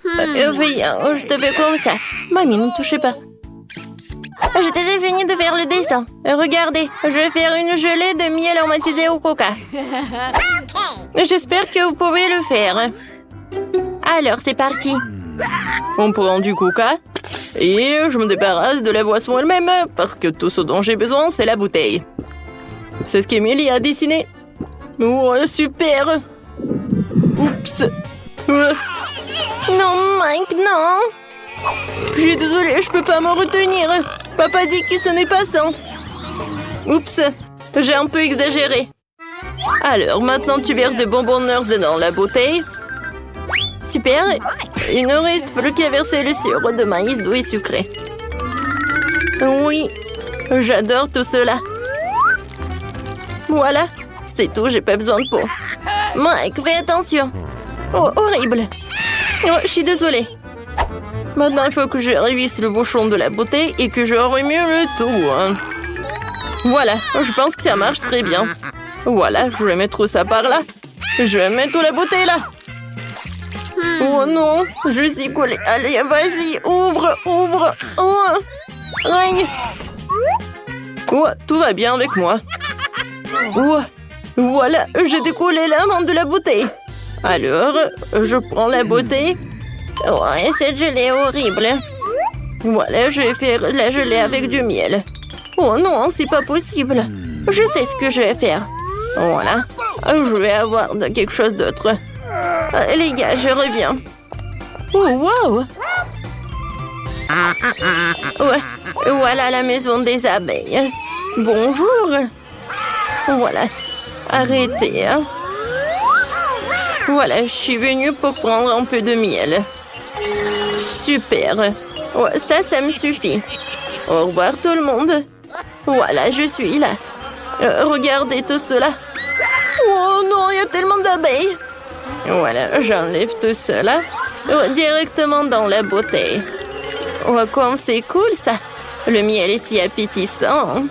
Oui, je te fais comme ça. Mamie, ne touchez pas. J'ai déjà fini de faire le dessin. Regardez, je vais faire une gelée de miel aromatisé au coca. J'espère que vous pouvez le faire. Alors, c'est parti. On prend du coca et je me débarrasse de la boisson elle-même parce que tout ce dont j'ai besoin, c'est la bouteille. C'est ce qu'Emilie a dessiné. Oh, super. Oups. Non, Mike, non. Je suis désolée, je peux pas me retenir. Papa dit que ce n'est pas ça. Oups, j'ai un peu exagéré. Alors, maintenant tu verses des bonbons Nurse dans la bouteille. Super. Il ne reste plus qu'à verser le sirop de maïs doux et sucré. Oui, j'adore tout cela. Voilà, c'est tout, j'ai pas besoin de peau. Mike, fais attention. Oh, horrible. Oh, je suis désolée. Maintenant, il faut que je révisse le bouchon de la bouteille et que je remue le tout. Voilà, je pense que ça marche très bien. Voilà, je vais mettre ça par là. Je vais mettre la bouteille là. Oh non, je suis collée. Allez, vas-y, ouvre, ouvre. Oh, aïe. Oh, tout va bien avec moi. Oh, voilà, j'ai décollé la main de la bouteille. Alors, je prends la bouteille. Ouais, cette gelée est horrible. Voilà, je vais faire la gelée avec du miel. Oh non, c'est pas possible. Je sais ce que je vais faire. Voilà, je vais avoir quelque chose d'autre. Les gars, je reviens. Oh, wow! Ouais, voilà la maison des abeilles. Bonjour. Voilà, arrêtez. Hein. Voilà, je suis venue pour prendre un peu de miel. Super. Ouais, ça me suffit. Au revoir tout le monde. Voilà, je suis là. Regardez tout cela. Oh non, il y a tellement d'abeilles. Voilà, j'enlève tout cela directement dans la bouteille. Oh, comme c'est cool ça. Le miel est si appétissant.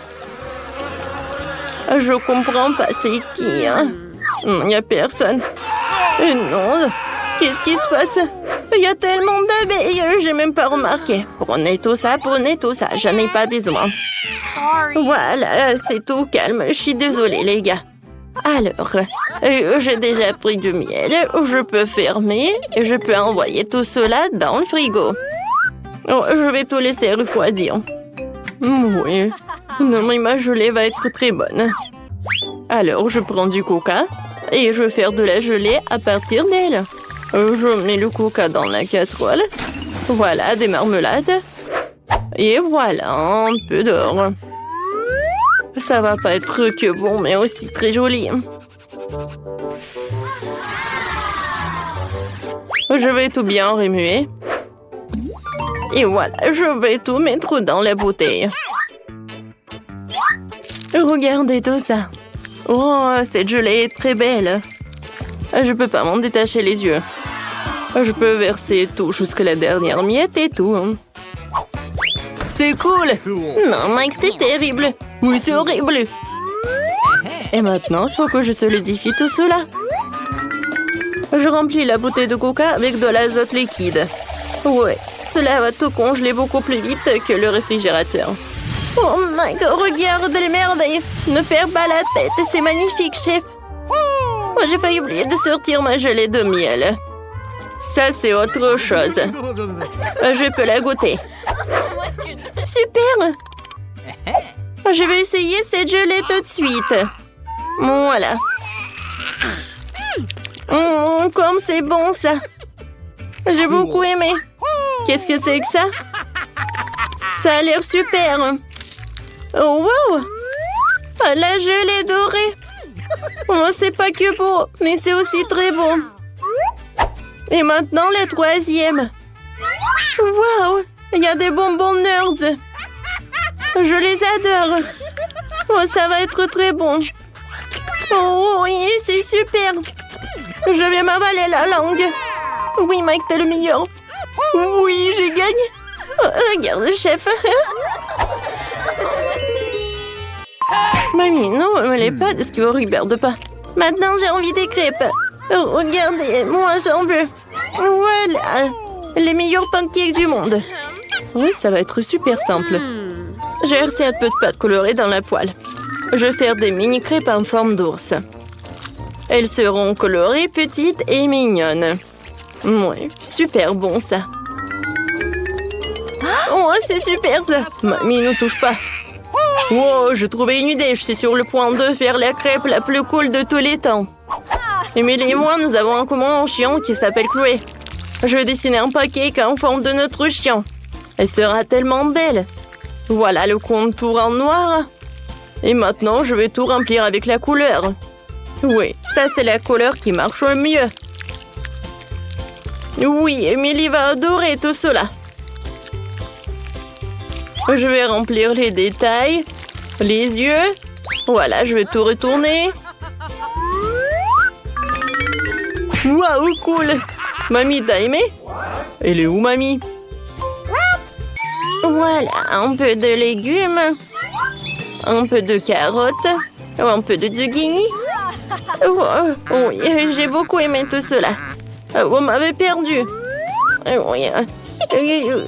Je comprends pas, c'est qui, hein? Il n'y a personne. Non, qu'est-ce qui se passe? Il y a tellement d'abeilles, j'ai même pas remarqué. Prenez tout ça, j'en ai pas besoin. Voilà, c'est tout calme, je suis désolée les gars. Alors, j'ai déjà pris du miel, je peux fermer et je peux envoyer tout cela dans le frigo. Oh, je vais tout laisser refroidir. Oui, non mais ma gelée va être très bonne. Alors, je prends du coca et je vais faire de la gelée à partir d'elle. Je mets le coca dans la casserole. Voilà, des marmelades. Et voilà, un peu d'or. Ça va pas être que bon, mais aussi très joli. Je vais tout bien remuer. Et voilà, je vais tout mettre dans la bouteille. Regardez tout ça. Oh, cette gelée est très belle. Je peux pas m'en détacher les yeux. Je peux verser tout jusqu'à la dernière miette et tout. C'est cool. Non, Mike, c'est terrible. Oui, c'est horrible. Et maintenant, il faut que je solidifie tout cela. Je remplis la bouteille de coca avec de l'azote liquide. Ouais, cela va tout congeler beaucoup plus vite que le réfrigérateur. Oh Mike, regarde les merveilles. Ne perds pas la tête, c'est magnifique, chef. Oh, j'ai failli oublier de sortir ma gelée de miel. Ça, c'est autre chose. Je peux la goûter. Super! Je vais essayer cette gelée tout de suite. Voilà. Comme c'est bon, ça. J'ai beaucoup aimé. Qu'est-ce que c'est que ça? Ça a l'air super. Oh, wow! La gelée dorée. Oh, c'est pas que beau, mais c'est aussi très bon. Et maintenant, la troisième. Wow! Il y a des bonbons Nerds. Je les adore. Oh, ça va être très bon. Oh, oui, c'est super. Je vais m'avaler la langue. Oui, Mike, t'es le meilleur. Oui, j'ai gagné. Oh, regarde, chef. Mamie, non, me les pas de ce que vous regarde pas. Maintenant, j'ai envie des crêpes. Regardez, moi, j'en veux. Voilà. Les meilleurs pancakes du monde. Oui, ça va être super simple. J'ai versé un peu de pâte colorée dans la poêle. Je vais faire des mini crêpes en forme d'ours. Elles seront colorées, petites et mignonnes. Oui, super bon ça. Oh, c'est super ça. Mamie, ne touche pas. Wow, j'ai trouvé une idée. Je suis sur le point de faire la crêpe la plus cool de tous les temps. Emily et moi, nous avons en commun un chien qui s'appelle Chloé. Je vais dessiner un pancake en forme de notre chien. Elle sera tellement belle. Voilà le contour en noir. Et maintenant, je vais tout remplir avec la couleur. Oui, ça c'est la couleur qui marche le mieux. Oui, Emily va adorer tout cela. Je vais remplir les détails, les yeux. Voilà, je vais tout retourner. Waouh, cool! Mamie, t'as aimé? Elle est où, mamie? Voilà, un peu de légumes, un peu de carottes, un peu de zucchini. Oui, j'ai beaucoup aimé tout cela. Vous m'avez perdu. Oui,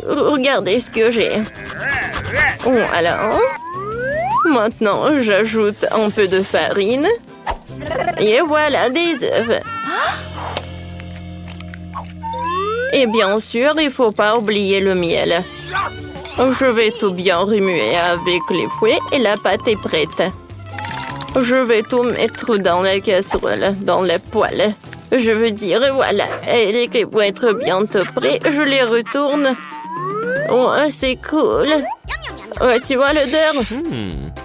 regardez ce que j'ai. Voilà. Maintenant, j'ajoute un peu de farine. Et voilà des œufs. Et bien sûr, il ne faut pas oublier le miel. Je vais tout bien remuer avec les fouets et la pâte est prête. Je vais tout mettre dans la casserole, dans la poêle. Je veux dire, voilà, et les crêpes vont être bientôt prêtes. Je les retourne. Oh, c'est cool. Ouais, tu vois l'odeur?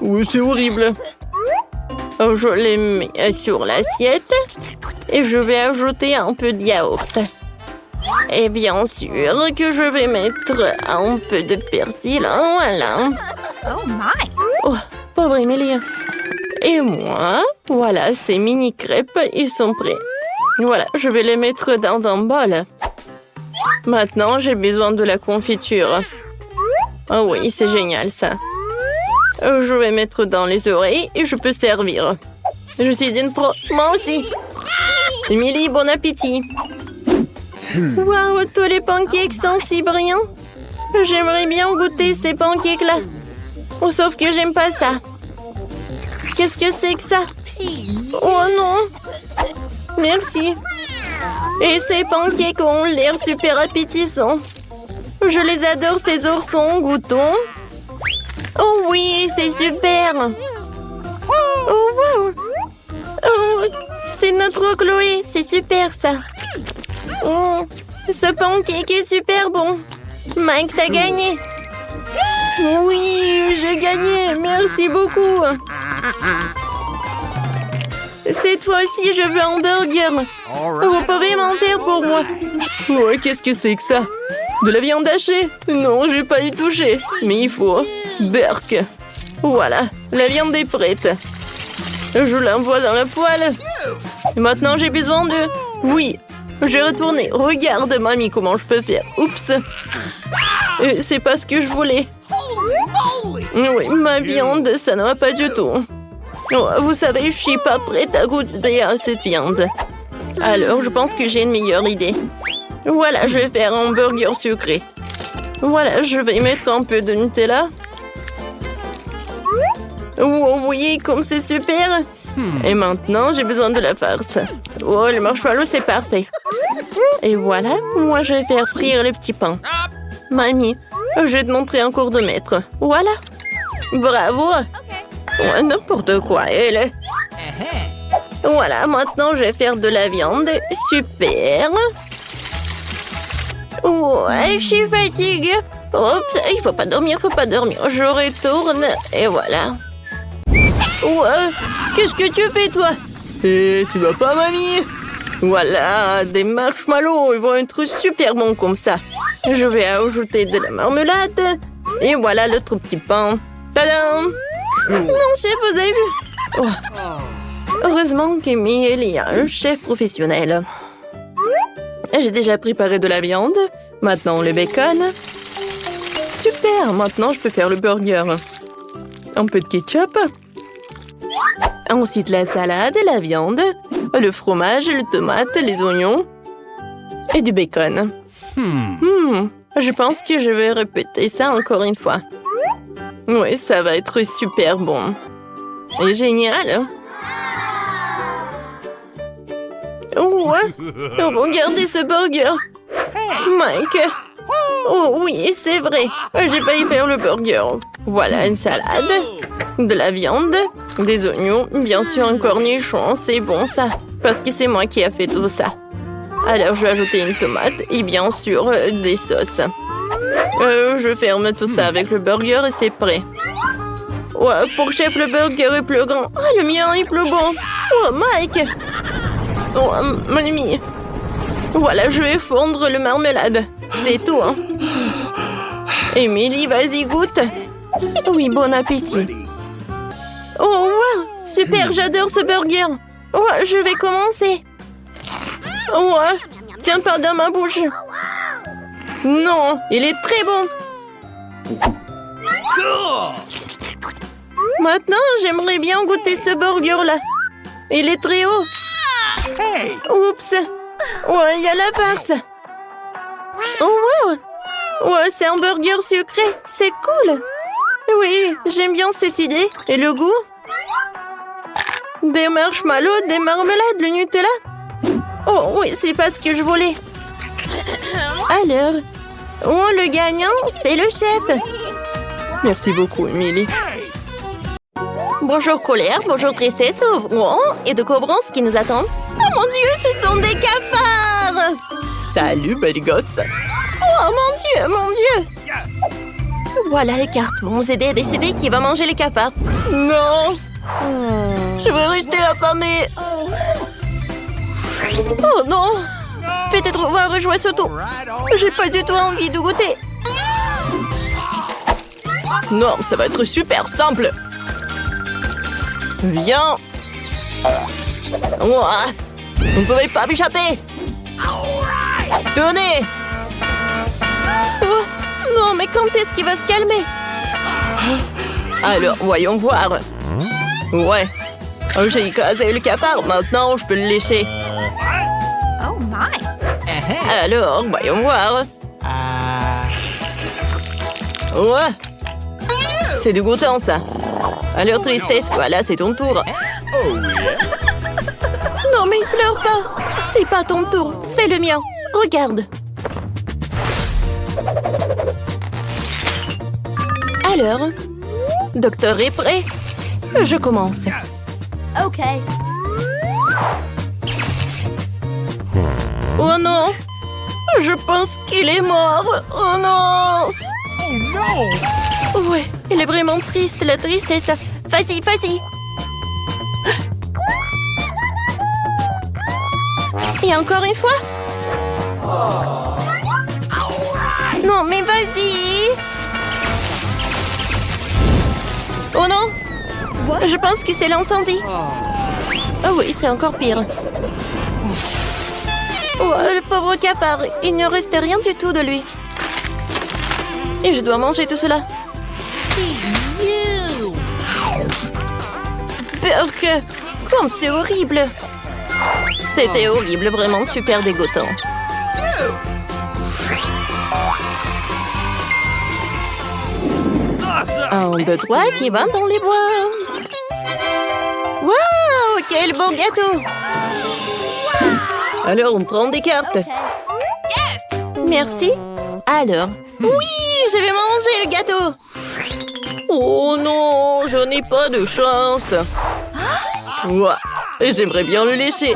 Oui, c'est horrible. Je les mets sur l'assiette et je vais ajouter un peu de yaourt. Et bien sûr que je vais mettre un peu de persil. Voilà. Oh my! Oh, pauvre Emily. Et moi, voilà, ces mini crêpes, ils sont prêts. Voilà, je vais les mettre dans un bol. Maintenant, j'ai besoin de la confiture. Oh oui, c'est génial ça. Je vais mettre dans les oreilles et je peux servir. Je suis une pro. Moi aussi. Emily, bon appétit. Waouh, tous les pancakes sont si brillants. J'aimerais bien goûter ces pancakes-là. Oh, sauf que j'aime pas ça. Qu'est-ce que c'est que ça? Oh non. Merci. Et ces pancakes ont l'air super appétissants. Je les adore, ces oursons. Goûtons. Oh oui, c'est super. Oh wow. Oh, c'est notre Chloé. C'est super ça. Oh, ce pancake est super bon. Mike, t'as gagné. Oui, j'ai gagné. Merci beaucoup. Cette fois-ci, je veux un burger. Vous pouvez m'en faire pour moi. Ouais, qu'est-ce que c'est que ça? De la viande hachée? Non, je vais pas y toucher. Mais il faut. Burk. Voilà, la viande est prête. Je l'envoie dans la poêle. Et maintenant, j'ai besoin de... Oui, j'ai retourné. Regarde, mamie, comment je peux faire. Oups. C'est pas ce que je voulais. Oui, ma viande, ça ne va pas du tout. Oh, vous savez, je suis pas prête à goûter à cette viande. Alors, je pense que j'ai une meilleure idée. Voilà, je vais faire un burger sucré. Voilà, je vais mettre un peu de Nutella. Oh oui, comme c'est super. Et maintenant, j'ai besoin de la farce. Oh, le marshmallow, c'est parfait. Et voilà, moi, je vais faire frire le petit pain. Mamie, je vais te montrer un cours de maître. Voilà. Bravo. Oh, n'importe quoi, elle. Voilà, maintenant, je vais faire de la viande. Super. Oh, je suis fatiguée. Oups, il faut pas dormir, Je retourne et voilà. Oh, qu'est-ce que tu fais, toi? Tu vas pas, mamie? Voilà, des marshmallows, ils vont être super bons comme ça. Je vais ajouter de la marmelade. Et voilà l'autre petit pain. Tadam! Non, chef, vous avez vu? Oh. Heureusement qu'Emily est un chef professionnel. J'ai déjà préparé de la viande. Maintenant, le bacon. Super, maintenant, je peux faire le burger. Un peu de ketchup. Ensuite, la salade, la viande, le fromage, les tomates, les oignons et du bacon. Je pense que je vais répéter ça encore une fois. Oui, ça va être super bon. Et génial. Ouais. Regardez ce burger. Mike. Oh oui, c'est vrai. J'ai failli faire le burger. Voilà une salade, de la viande, des oignons, bien sûr un cornichon. C'est bon ça, parce que c'est moi qui ai fait tout ça. Alors je vais ajouter une tomate et bien sûr des sauces. Je ferme tout ça avec le burger et c'est prêt. Ouais, pour chef, le burger est plus grand. Ah, le mien est plus bon. Oh, Mike. Oh, mon ami. Voilà, je vais fondre le marmelade. C'est tout, hein. Émilie, vas-y, goûte. Oui, bon appétit. Oh, wow. Super, j'adore ce burger. Ouais, je vais commencer. Ouais, tiens pas dans ma bouche. Non, il est très bon. Maintenant, j'aimerais bien goûter ce burger-là. Il est très haut. Oups. Ouais, il y a la farce. Oh, wow. Ouais, c'est un burger sucré. C'est cool. Oui, j'aime bien cette idée. Et le goût? Des marshmallows, des marmelades, le Nutella. Oh, oui, c'est pas ce que je voulais. Alors, le gagnant, c'est le chef. Merci beaucoup, Émilie. Bonjour colère, bonjour tristesse, ouvrons et découvrons ce qui nous attend. Oh mon Dieu, ce sont des cafards! Salut, belle gosse. Oh mon Dieu! Voilà les cartes, vont nous aider à décider qui va manger les cafards. Non! Je vais rester affamée. Oh non! Peut-être on va rejouer ce tour. J'ai pas du tout envie de goûter. Non, ça va être super simple. Viens. Ouah. Vous ne pouvez pas m'échapper. Tenez. Oh, non, mais quand est-ce qu'il va se calmer? Alors, voyons voir. Ouais. J'ai écrasé le cafard. Maintenant, je peux le lécher. Oh my! Alors, voyons voir. Ouais. C'est dégoûtant, ça. Alors, tristesse, voilà, c'est ton tour. Non, mais pleure pas. C'est pas ton tour, c'est le mien. Regarde. Alors, docteur est prêt? Je commence. OK. Oh non! Je pense qu'il est mort. Oh non! Oh non! Ouais, il est vraiment triste, la tristesse. Vas-y, vas-y. Et encore une fois? Non, mais vas-y! Oh non! Je pense que c'est l'incendie. Oh oui, c'est encore pire. Oh, le pauvre cafard, il ne reste rien du tout de lui. Et je dois manger tout cela. Burk, comme c'est horrible. C'était horrible, vraiment super dégoûtant. Un, deux, trois, qui va dans les bois. Waouh, quel beau gâteau. Alors, on prend des cartes. Yes! Merci. Alors, oui, je vais manger le gâteau. Oh non, je n'ai pas de chance. Ouah, j'aimerais bien le lécher.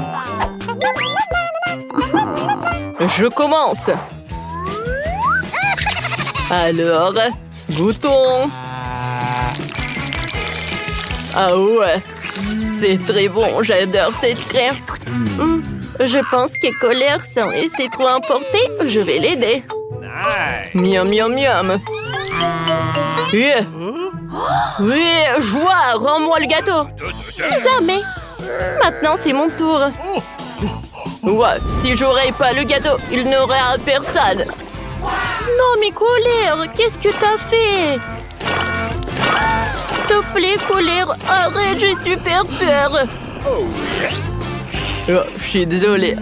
Je commence. Alors, goûtons. Ah ouais, c'est très bon, j'adore cette crème. Je pense que colère s'en laisser trop emporter, je vais l'aider. Miam, miam, miam. Oui, joie, rends-moi le gâteau. Jamais. Maintenant, c'est mon tour. Ouais, si j'aurais pas le gâteau, il n'aurait à personne. Non, mais colère, qu'est-ce que t'as fait? S'il te plaît, colère, arrête, j'ai super peur. Oh, je suis désolée.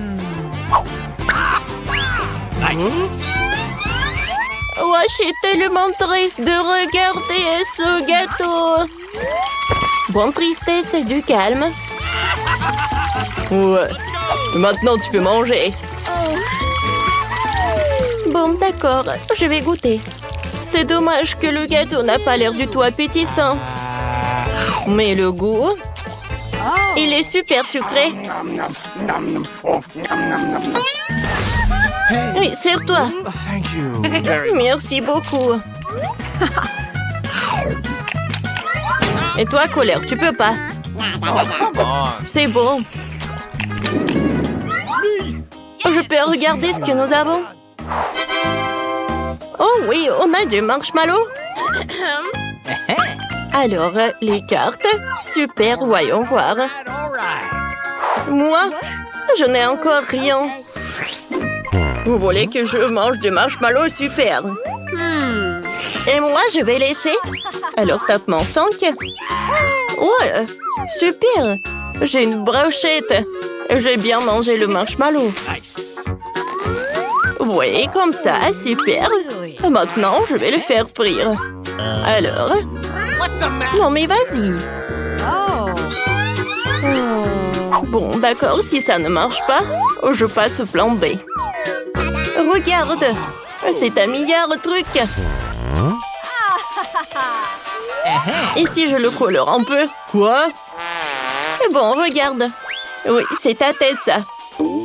je suis tellement triste de regarder ce gâteau. Bon, tristesse, du calme. Ouais. Maintenant, tu peux manger. Bon, d'accord, je vais goûter. C'est dommage que le gâteau n'a pas l'air du tout appétissant. Mais le goût, il est super sucré. Oui, sers-toi. Thank you. Merci beaucoup. Et toi, colère, tu peux pas. C'est bon. Je peux regarder ce que nous avons? Oh oui, on a du marshmallow. Alors, les cartes. Super, voyons voir. Moi, je n'ai encore rien. Vous voulez que je mange du marshmallow? Super. Et moi, je vais lécher. Alors, tape mon 5. Ouais, super. J'ai une brochette. J'ai bien mangé le marshmallow. Nice. Oui, comme ça, super. Maintenant, je vais le faire frire. Alors? Non, mais vas-y. Bon, d'accord, si ça ne marche pas, je passe au plan B. Regarde, c'est un meilleur truc. Et si je le colore un peu? Quoi? C'est bon, regarde. Oui, c'est ta tête, ça.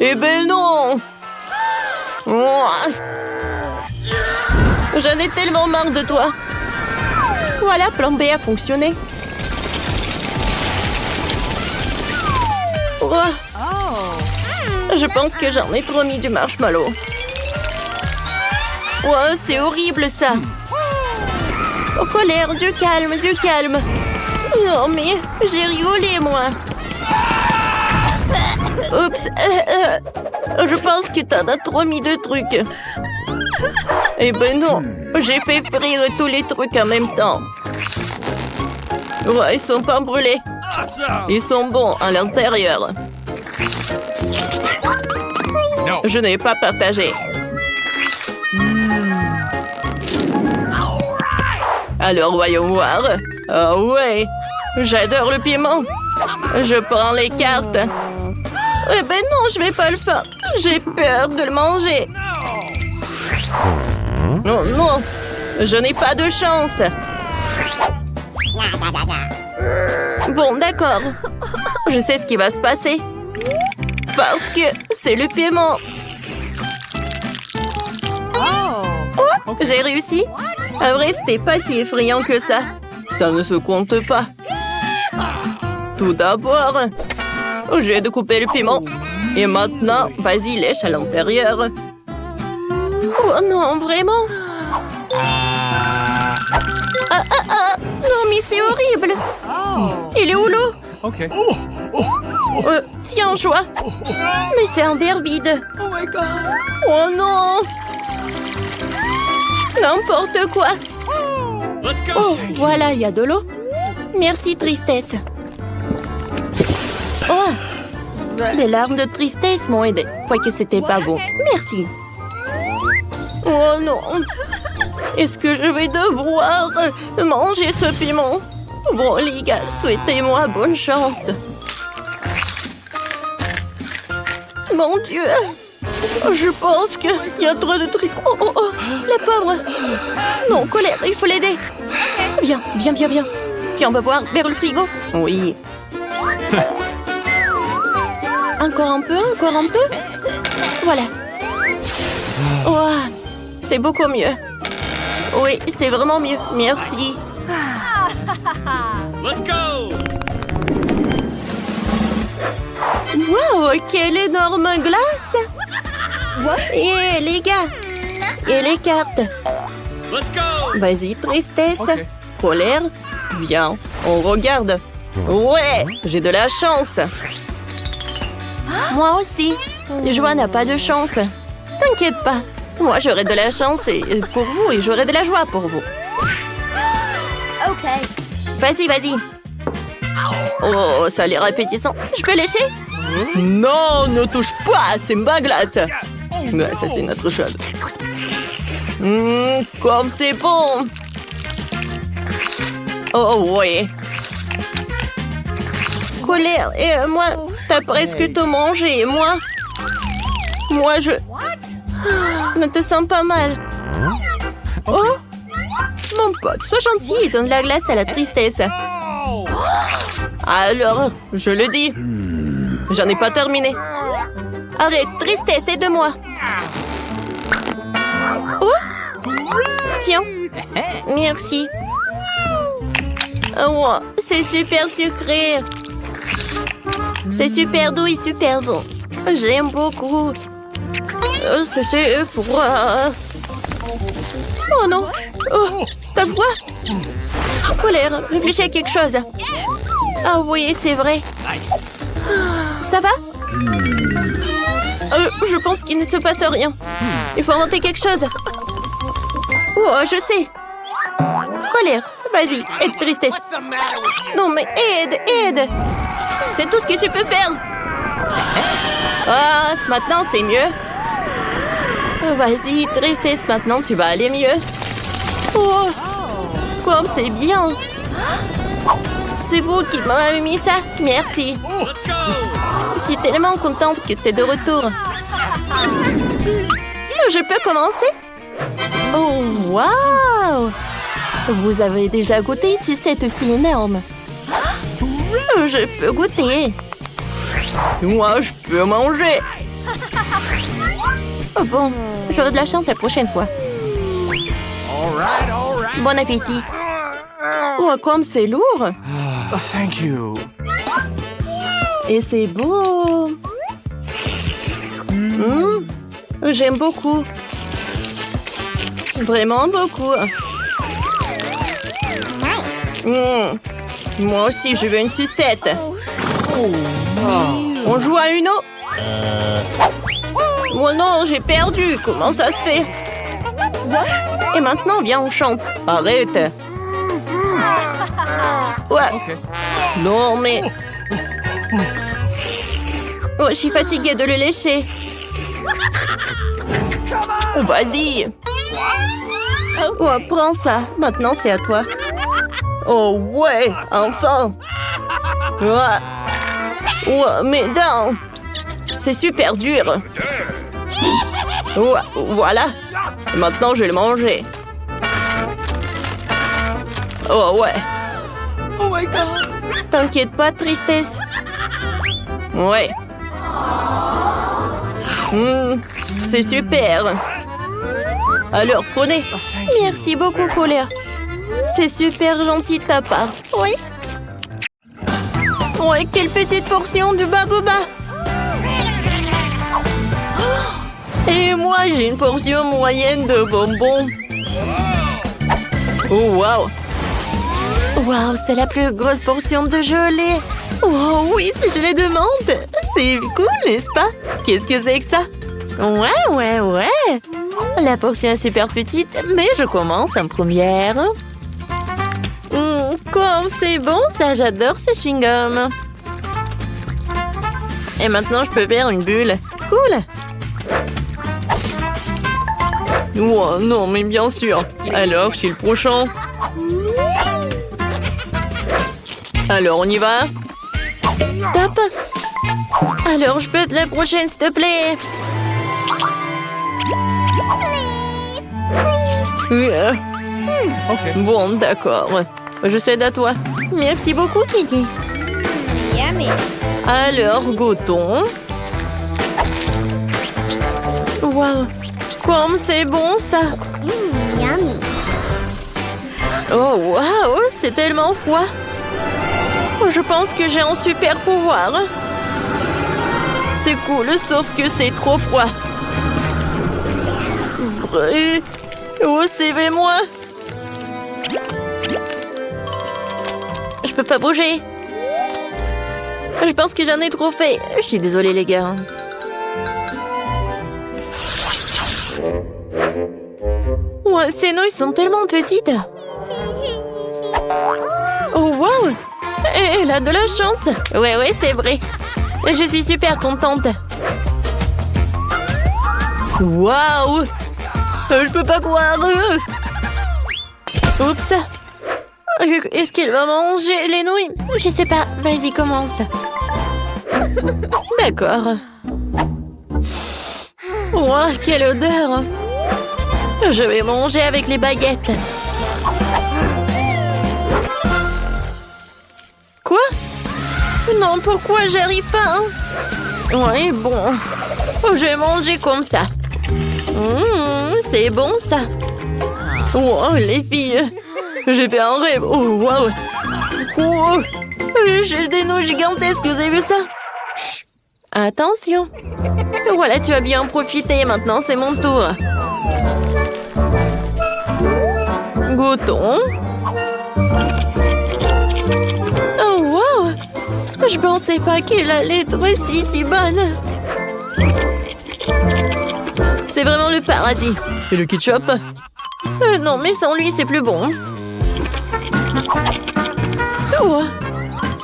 Eh ben non! J'en ai tellement marre de toi. Voilà, plan B a fonctionné. Je pense que j'en ai trop mis du marshmallow. C'est horrible, ça. Oh, colère, du calme, du calme. Non, mais j'ai rigolé, moi. Oups. Je pense que t'en as trop mis de trucs. Eh ben non, j'ai fait frire tous les trucs en même temps. Ouais, ils sont pas brûlés. Ils sont bons à l'intérieur. No. Je n'ai pas partagé. Alors, voyons voir. Ah ouais, j'adore le piment. Je prends les cartes. Eh ben non, je vais pas le faire. J'ai peur de le manger. Non, non, je n'ai pas de chance. Bon, d'accord. Je sais ce qui va se passer. Parce que c'est le piment. Oh, j'ai réussi. En vrai, c'était pas si effrayant que ça. Ça ne se compte pas. Tout d'abord, j'ai découpé le piment. Et maintenant, vas-y, lèche à l'intérieur. Oh non, vraiment? Non, mais c'est horrible. Il est où l'eau? Okay. Tiens, joie. Mais c'est un verre vide. Oh my God. Oh non. N'importe quoi. Let's go. Oh, voilà, il y a de l'eau. Merci, tristesse. Oh, les larmes de tristesse m'ont aidé. Quoique c'était pas bon. Merci. Oh non. Est-ce que je vais devoir manger ce piment? Bon, les gars, souhaitez-moi bonne chance. Mon Dieu. Je pense qu'il y a trop de trucs. Oh, la pauvre. Non, colère, il faut l'aider. Viens. Viens, on va voir vers le frigo. Oui. Encore un peu. Voilà. Oh, c'est beaucoup mieux. Oui, c'est vraiment mieux. Merci. Let's go. Wow, quelle énorme glace. Et les gars. Et les cartes. Let's go. Vas-y, tristesse. Ok. Colère. Viens, on regarde. Ouais, j'ai de la chance. Moi aussi. Joie n'a pas de chance. T'inquiète pas. Moi, j'aurai de la chance pour vous et j'aurai de la joie pour vous. Okay. Vas-y. Oh, ça a l'air appétissant. Je peux lécher? Non, ne touche pas, c'est ma glace. Ouais, ça, c'est notre chose. Comme c'est bon. Oh, oui. Colère, et moi, t'as presque tout mangé, et moi, je ne te sens pas mal. Oh, mon pote, sois gentil et donne la glace à la tristesse. Alors, je le dis, j'en ai pas terminé. Arrête, tristesse, aide-moi. Oh, tiens, merci. Oh, c'est super sucré. C'est super doux et super bon. J'aime beaucoup. C'est froid. Oh non. Oh, t'as froid? Colère, réfléchis à quelque chose. Ah oui, c'est vrai. Ça va? Je pense qu'il ne se passe rien. Il faut inventer quelque chose. Oh, je sais. Colère, vas-y, aide tristesse. Non mais aide. C'est tout ce que tu peux faire. Ah, maintenant c'est mieux. Vas-y, tristesse, maintenant tu vas aller mieux. Oh, comme c'est bien. C'est vous qui m'avez mis ça. Merci. Let's go! Je suis tellement contente que tu es de retour. Je peux commencer? Oh, waouh! Vous avez déjà goûté si c'est aussi énorme? Je peux goûter. Moi, je peux manger. Oh bon, j'aurai de la chance la prochaine fois. All right. Bon appétit. Oh, comme c'est lourd. Thank you. Et c'est beau. J'aime beaucoup. Vraiment beaucoup. Moi aussi, je veux une sucette. On joue à Uno? Oh non, j'ai perdu. Comment ça se fait? Et maintenant, viens, on chante. Arrête. Ouais. Non, mais... Oh, je suis fatiguée de le lécher. Oh, vas-y. Oh, prends ça. Maintenant, c'est à toi. Oh, ouais, enfin. Ouais, mes dents. C'est super dur. Ouais, voilà. Maintenant, je vais le manger. Oh, ouais. Oh my God. T'inquiète pas, tristesse. Ouais. C'est super. Alors, prenez. Merci beaucoup, Colère. C'est super gentil de ta part. Oui. Ouais, quelle petite portion de baboba. Et moi, j'ai une portion moyenne de bonbons. Oh, waouh. Waouh, c'est la plus grosse portion de gelée. Oh oui, c'est gelée de menthe. C'est cool, n'est-ce pas? Qu'est-ce que c'est que ça? Ouais. La portion est super petite, mais je commence en première. Comme c'est bon, ça, j'adore ces chewing-gums. Et maintenant, je peux faire une bulle. Cool. Oh, non, mais bien sûr. Alors, je suis le prochain. Alors, on y va? Stop. Alors, je peux être la prochaine, s'il te plaît? Ok. Bon, d'accord. Je cède à toi. Merci beaucoup, Kiki. Yummy. Alors, goûtons. Waouh, comme c'est bon, ça. Yummy. Oh, waouh, c'est tellement froid. Je pense que j'ai un super pouvoir. C'est cool, sauf que c'est trop froid. Vrai. Oh, suivez-moi. Je peux pas bouger. Je pense que j'en ai trop fait. Je suis désolée, les gars. Ouais, ces nouilles sont tellement petites. Oh, wow. Elle a de la chance. Ouais, c'est vrai. Je suis super contente. Waouh. Je peux pas croire. Oups. Est-ce qu'elle va manger les nouilles? Je sais pas. Vas-y, commence. D'accord. Ouah, quelle odeur! Je vais manger avec les baguettes. Quoi? Non, pourquoi j'arrive pas? Ouais, bon. Je vais manger comme ça. C'est bon, ça. Wow, les filles. J'ai fait un rêve. Oh, wow. Oh, j'ai des nouilles gigantesques. Vous avez vu ça? Chut. Attention. Voilà, tu as bien profité. Maintenant, c'est mon tour. Goûtons. Oh, wow. Je pensais pas qu'elle allait être si bonne. C'est vraiment le paradis. Et le ketchup? Non, mais sans lui, c'est plus bon. Oh,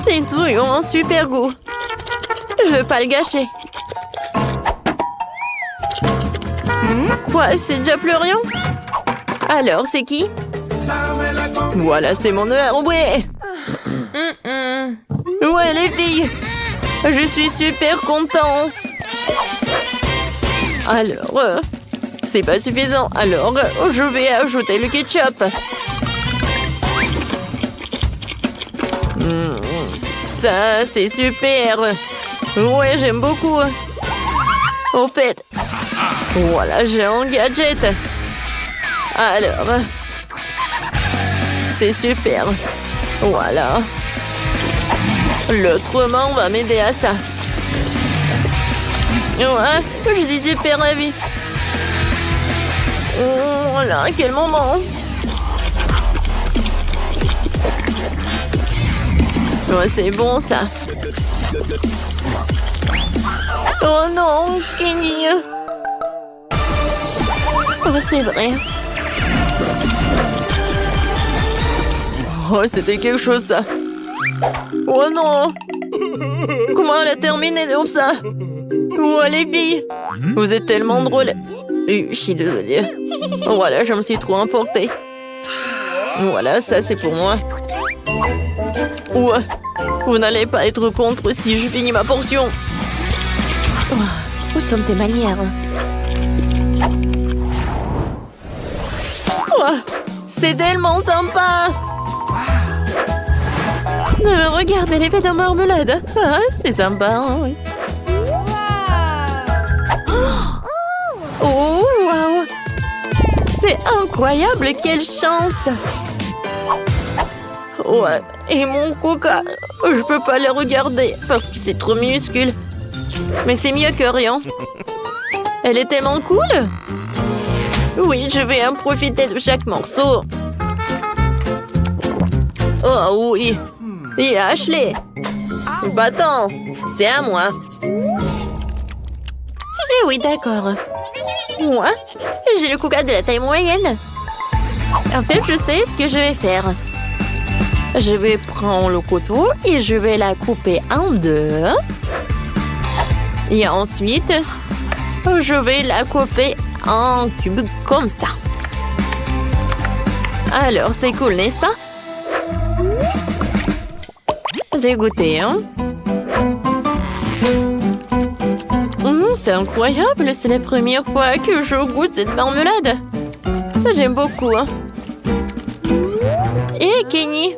c'est vraiment un super goût. Je veux pas le gâcher. Quoi, c'est déjà Florian? Alors, c'est qui? Voilà, c'est mon heure, ouais. Ouais, les filles. Je suis super content. Alors, c'est pas suffisant. Alors, je vais ajouter le ketchup. Ça, c'est super. Ouais, j'aime beaucoup. Au fait, voilà, j'ai un gadget. Alors, c'est super. Voilà. L'autre main va m'aider à ça. Ouais, je suis super ravie. Voilà, quel moment. Ouais, c'est bon, ça. Oh non, Kenny. Oh, c'est vrai. Oh, c'était quelque chose, ça. Oh non. Comment elle a terminé comme ça? Oh, les filles. Vous êtes tellement drôles. Je suis désolée. Voilà, je me suis trop emportée. Voilà, ça, c'est pour moi. Ouais. Vous n'allez pas être contre si je finis ma portion. Où sont tes manières? C'est tellement sympa. Regardez l'effet de marmelade. Ah, c'est sympa. Oui. Oh, wow. C'est incroyable, quelle chance. Ouais, et mon coca, je peux pas le regarder parce que c'est trop minuscule. Mais c'est mieux que rien. Elle est tellement cool. Oui, je vais en profiter de chaque morceau. Oh oui. Et Ashley. Bâton, c'est à moi. Eh oui, d'accord. Moi, j'ai le coca de la taille moyenne. En fait, je sais ce que je vais faire. Je vais prendre le couteau et je vais la couper en deux. Et ensuite, je vais la couper en cubes comme ça. Alors, c'est cool, n'est-ce pas? J'ai goûté, hein? C'est incroyable, c'est la première fois que je goûte cette marmelade. J'aime beaucoup, hein? Hé, Kenny,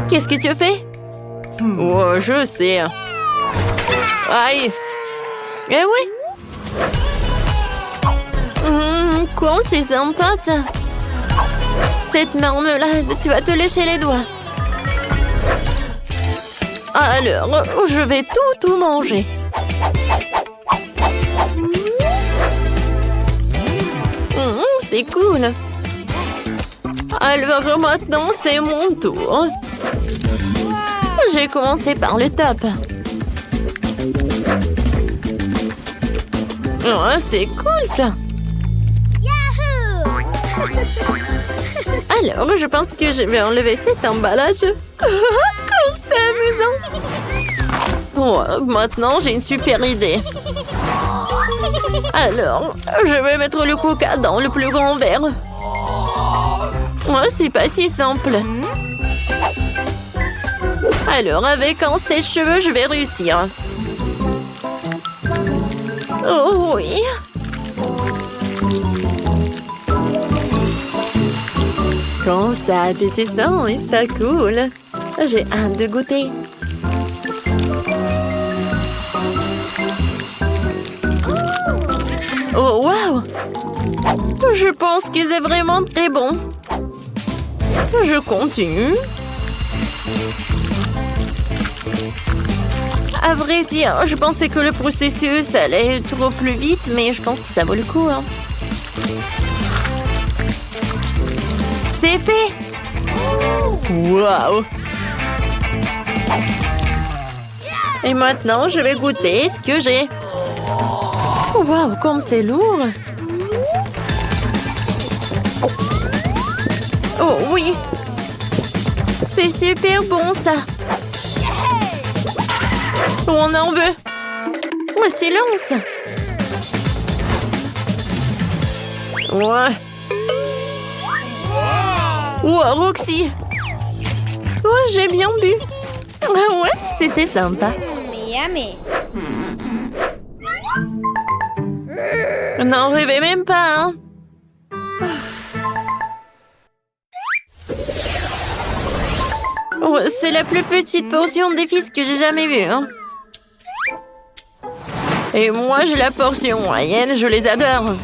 qu'est-ce que tu fais? Oh, je sais. Aïe! Eh oui! Quoi, c'est sympa, ça! Cette marmelade, tu vas te lécher les doigts. Alors, je vais tout manger. C'est cool. Alors maintenant, c'est mon tour. J'ai commencé par le top. Oh, c'est cool, ça. Alors, je pense que je vais enlever cet emballage. Comme c'est amusant. Oh, maintenant, j'ai une super idée. Alors, je vais mettre le coca dans le plus grand verre. Ouais, c'est pas si simple. Alors, avec un sèche-cheveux, je vais réussir. Oh oui. Quand ça appétissant et ça coule. J'ai hâte de goûter. Oh, waouh! Je pense que c'est vraiment très bon. Je continue. À vrai dire, je pensais que le processus allait trop plus vite, mais je pense que ça vaut le coup. Hein. C'est fait! Waouh! Et maintenant, je vais goûter ce que j'ai. Waouh, comme c'est lourd! Oh oui! C'est super bon, ça! On en veut! Oh, silence! Ouais! Wow, Roxy! Oh, j'ai bien bu! Ah ouais, c'était sympa! Yummy. N'en rêvez même pas, hein! Oh, c'est la plus petite portion des fils que j'ai jamais vue, hein! Et moi, j'ai la portion moyenne, je les adore!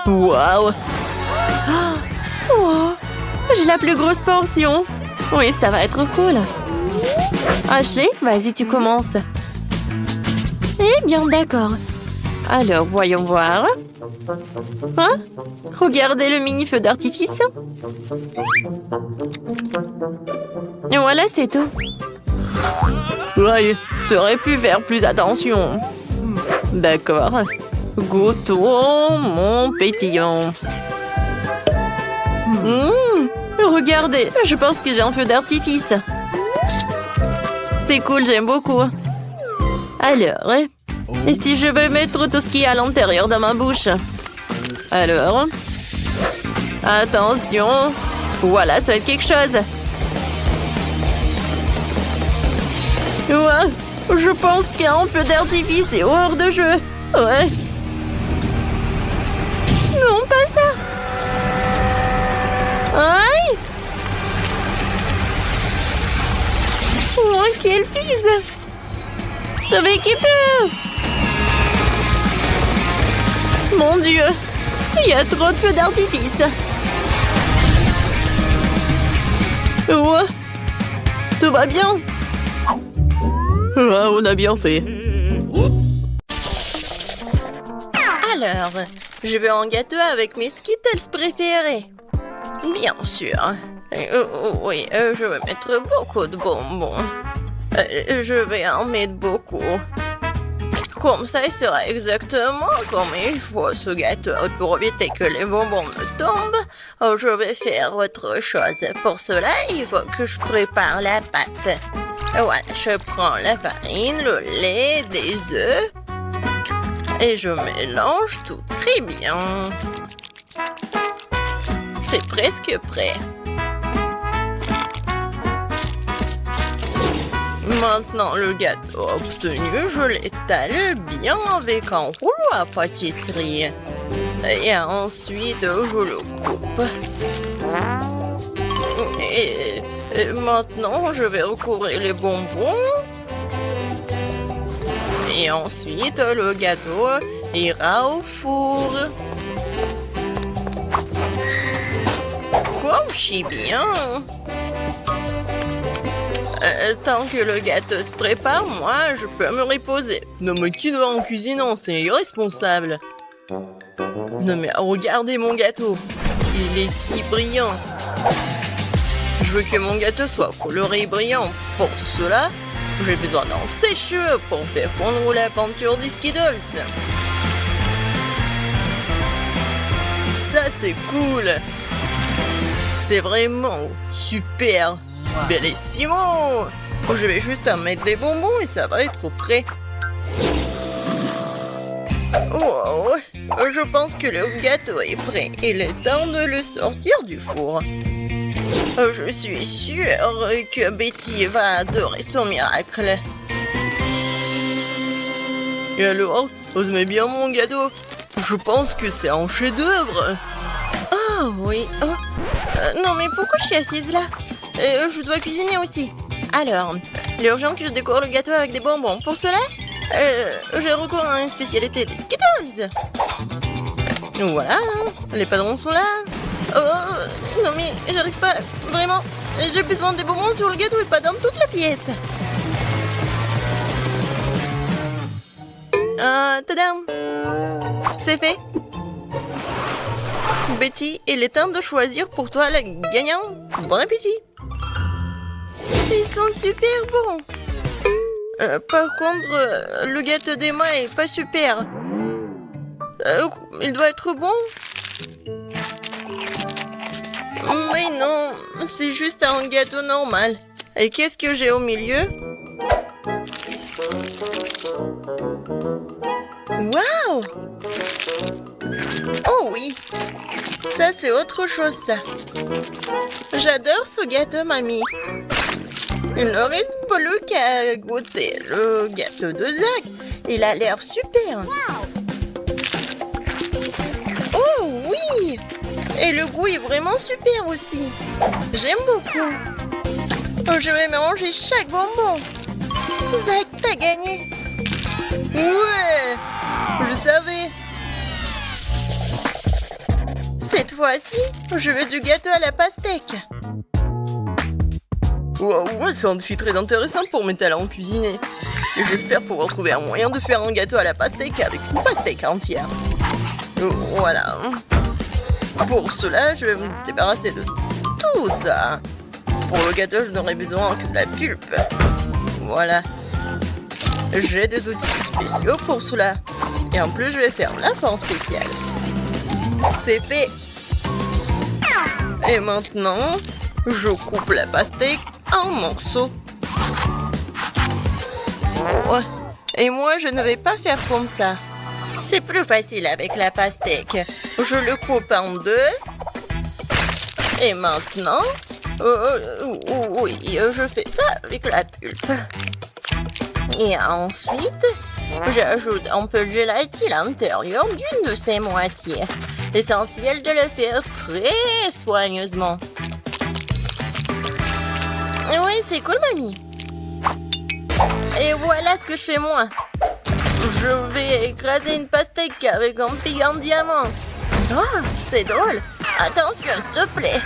Waouh! Oh, j'ai la plus grosse portion! Oui, ça va être cool! Ashley, vas-y, tu commences! Eh bien, d'accord. Alors, voyons voir. Hein? Regardez le mini-feu d'artifice. Et voilà, c'est tout. Ouais, t'aurais pu faire plus attention. D'accord. Goûtons mon pétillant. Regardez, je pense que j'ai un feu d'artifice. C'est cool, j'aime beaucoup. Alors, et si je veux mettre tout ce qui est à l'intérieur de ma bouche? Alors, attention, voilà, ça va être quelque chose. Ouais, je pense qu'un feu d'artifice est hors de jeu. Ouais. Non, pas ça. Aïe. Oh, quelle pise. Sauvez qui peut. Mon Dieu, il y a trop de feux d'artifice. Ouais, tout va bien. Ah, on a bien fait. Alors, je veux un gâteau avec mes Skittles préférés. Bien sûr. Oui, je vais mettre beaucoup de bonbons. Je vais en mettre beaucoup. Comme ça, il sera exactement comme il faut ce gâteau. Pour éviter que les bonbons me tombent, je vais faire autre chose. Pour cela, il faut que je prépare la pâte. Voilà, je prends la farine, le lait, des œufs et je mélange tout très bien. C'est presque prêt. Maintenant, le gâteau obtenu, je l'étale bien avec un rouleau à pâtisserie. Et ensuite, je le coupe. Et maintenant, je vais recouvrir les bonbons. Et ensuite, le gâteau ira au four. Comme je suis bien. Tant que le gâteau se prépare, moi, je peux me reposer. Non, mais qui doit en cuisinant? C'est irresponsable. Non, mais regardez mon gâteau. Il est si brillant. Je veux que mon gâteau soit coloré et brillant. Pour cela, j'ai besoin d'un sèche-cheveux pour faire fondre la peinture des Skittles. Ça, c'est cool. C'est vraiment super. Bellissimo! Je vais juste en mettre des bonbons et ça va être prêt. Wow, je pense que le gâteau est prêt. Il est temps de le sortir du four. Je suis sûre que Betty va adorer son miracle. Et alors, vous aimez bien mon gâteau? Je pense que c'est un chef-d'œuvre. Oh oui. Oh. Non mais pourquoi je suis assise là? Je dois cuisiner aussi. Alors, il est urgent que je décore le gâteau avec des bonbons. Pour cela, j'ai recours à une spécialité des Skittles. Voilà, les padrons sont là. Oh, non mais j'arrive pas, vraiment. J'ai besoin des bonbons sur le gâteau et pas dans toute la pièce. Tadam! C'est fait. Betty, il est temps de choisir pour toi la gagnante. Bon appétit! Ils sont super bons. Par contre, le gâteau d'Emma est pas super. Il doit être bon. Mais non, c'est juste un gâteau normal. Et qu'est-ce que j'ai au milieu? Waouh! Oh oui! Ça, c'est autre chose, ça. J'adore ce gâteau, mamie. Il ne reste plus qu'à goûter le gâteau de Zach. Il a l'air super. Oh oui! Et le goût est vraiment super aussi. J'aime beaucoup. Je vais manger chaque bonbon. Zach, t'as gagné. Ouais! Je savais. Cette fois-ci, je veux du gâteau à la pastèque. Wow, c'est un défi très intéressant pour mes talents cuisinés. Et j'espère pouvoir trouver un moyen de faire un gâteau à la pastèque avec une pastèque entière. Voilà. Pour cela, je vais me débarrasser de tout ça. Pour le gâteau, je n'aurai besoin que de la pulpe. Voilà. J'ai des outils spéciaux pour cela. Et en plus, je vais faire la forme spéciale. C'est fait. Et maintenant, je coupe la pastèque en morceaux. Oh. Et moi, je ne vais pas faire comme ça. C'est plus facile avec la pastèque. Je le coupe en deux. Et maintenant, oui, je fais ça avec la pulpe. Et ensuite, j'ajoute un peu de gélatine à l'intérieur d'une de ces moitiés. L'essentiel de le faire très soigneusement. Oui, c'est cool, mamie. Et voilà ce que je fais moi. Je vais écraser une pastèque avec un pic en diamant. Oh, c'est drôle. Attention, s'il te plaît.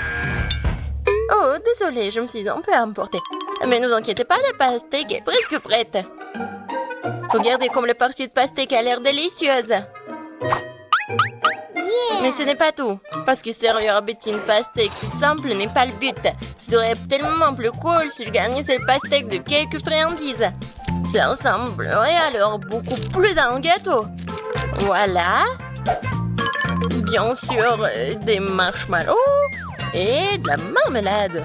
Oh, désolée, je me suis un peu emportée. Mais ne vous inquiétez pas, la pastèque est presque prête. Regardez comme la partie de pastèque a l'air délicieuse. Mais ce n'est pas tout. Parce que servir à Betty une pastèque toute simple n'est pas le but. Ce serait tellement plus cool si je gagnais cette pastèque de quelques friandises. Ça ressemblerait alors beaucoup plus à un gâteau. Voilà. Bien sûr, des marshmallows et de la marmelade.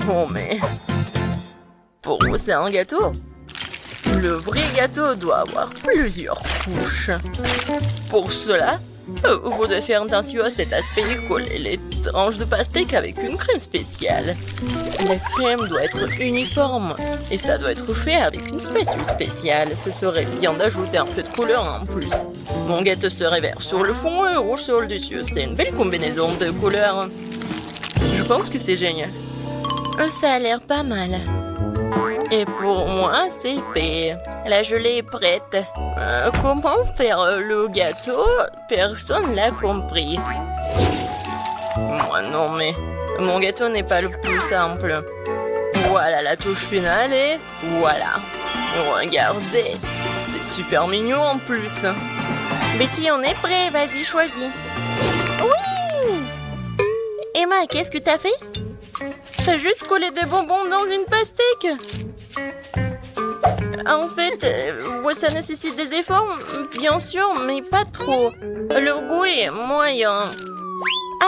Oh, mais... Pour vous, c'est un gâteau. Le vrai gâteau doit avoir plusieurs couches. Pour cela, vous devez faire attention à cet aspect et coller les tranches de pastèque avec une crème spéciale. La crème doit être uniforme et ça doit être fait avec une spatule spéciale. Ce serait bien d'ajouter un peu de couleur en plus. Mon gâteau serait vert sur le fond et rouge sur le dessus. C'est une belle combinaison de couleurs. Je pense que c'est génial. Ça a l'air pas mal. Et pour moi, c'est fait. La gelée est prête. Comment faire le gâteau? Personne l'a compris. Moi non, mais mon gâteau n'est pas le plus simple. Voilà la touche finale et voilà. Regardez, c'est super mignon en plus. Betty, on est prêt, vas-y, choisis. Oui! Emma, qu'est-ce que t'as fait? T'as juste collé des bonbons dans une pastèque. En fait, ça nécessite des efforts, bien sûr, mais pas trop. Le goût est moyen.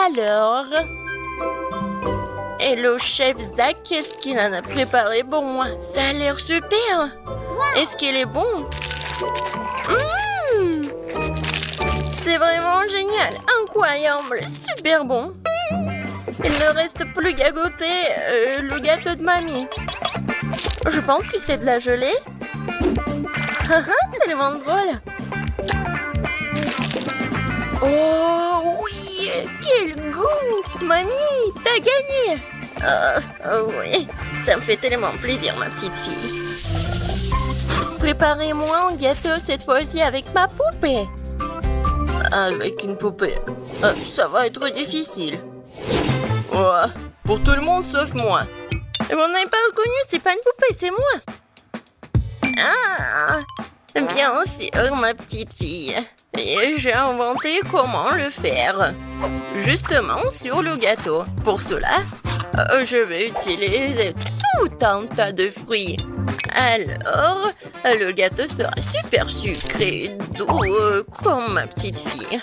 Alors... Et le chef Zach, qu'est-ce qu'il en a préparé pour moi? Ça a l'air super. Est-ce qu'il est bon? C'est vraiment génial, incroyable, super bon. Il ne reste plus qu'à goûter le gâteau de mamie. Je pense que c'est de la gelée. Tellement drôle. Oh oui, quel goût! Mamie, t'as gagné! Oui, ça me fait tellement plaisir, ma petite fille. Préparez-moi un gâteau cette fois-ci avec ma poupée. Avec une poupée, ça va être difficile. Ouais, pour tout le monde sauf moi. Vous n'avez pas reconnu, c'est pas une poupée, c'est moi. Ah, bien sûr, ma petite fille. Et j'ai inventé comment le faire. Justement sur le gâteau. Pour cela, je vais utiliser tout un tas de fruits. Alors, le gâteau sera super sucré, doux, comme ma petite fille.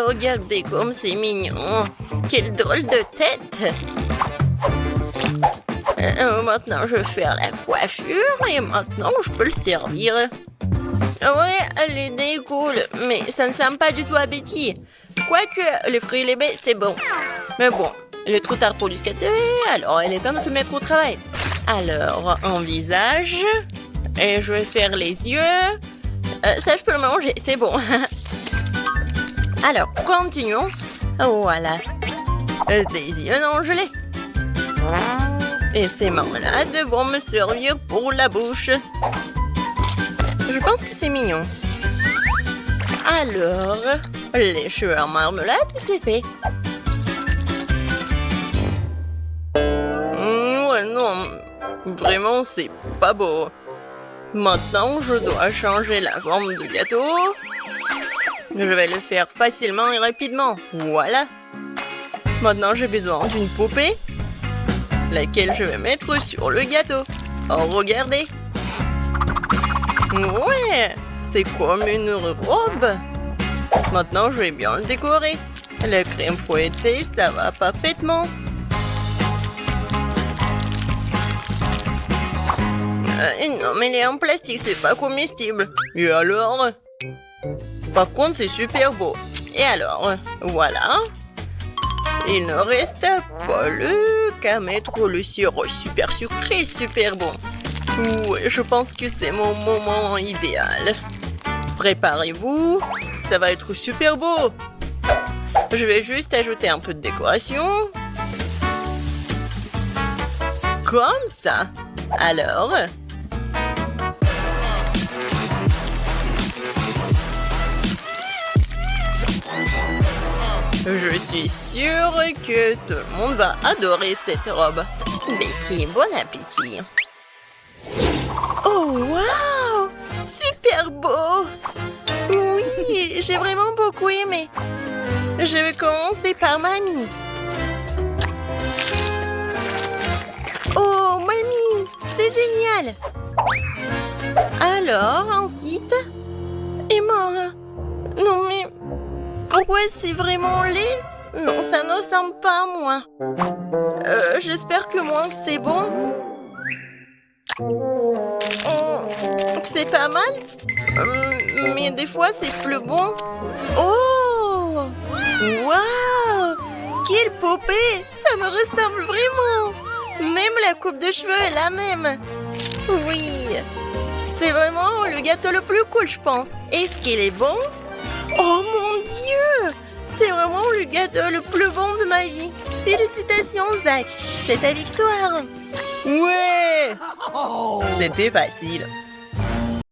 Regardez comme c'est mignon. Quelle drôle de tête. Maintenant, je vais faire la coiffure et maintenant, je peux le servir. Ouais, l'idée est cool, mais ça ne sent pas du tout appétit. Quoique, les fruits et les baies, c'est bon. Mais bon, il est trop tard pour discuter, alors il est temps de se mettre au travail. Alors, un visage, et je vais faire les yeux. Ça, je peux le manger, c'est bon. Alors, continuons. Voilà. Des yeux non gelés. Et ces marmelades vont me servir pour la bouche. Je pense que c'est mignon. Alors, les cheveux en marmelade, c'est fait. Ouais, non. Vraiment, c'est pas beau. Maintenant, je dois changer la forme du gâteau. Je vais le faire facilement et rapidement. Voilà. Maintenant, j'ai besoin d'une poupée, laquelle je vais mettre sur le gâteau. Oh, regardez. Ouais, c'est comme une robe. Maintenant, je vais bien le décorer. La crème fouettée, ça va parfaitement. Non, mais elle est en plastique, c'est pas comestible. Et alors? Par contre, c'est super beau. Et alors? Voilà. Il ne reste pas qu'à mettre le sirop super sucré, super bon. Ouais, je pense que c'est mon moment idéal. Préparez-vous, ça va être super beau. Je vais juste ajouter un peu de décoration. Comme ça. Alors... Je suis sûre que tout le monde va adorer cette robe. Betty, bon appétit. Oh, waouh! Super beau! Oui, j'ai vraiment beaucoup aimé. Je vais commencer par mamie. Oh, mamie, c'est génial! Alors, ensuite... Et moi? Non, mais... Pourquoi c'est vraiment laid? Non, ça ne ressemble pas à moi. J'espère que moi que c'est bon. C'est pas mal. Mais des fois, c'est plus bon. Oh! Waouh! Quelle poupée! Ça me ressemble vraiment. Même la coupe de cheveux est la même. Oui. C'est vraiment le gâteau le plus cool, je pense. Est-ce qu'il est bon? Oh mon Dieu! C'est vraiment le gâteau le plus bon de ma vie. Félicitations, Zach. C'est ta victoire. Ouais! C'était facile.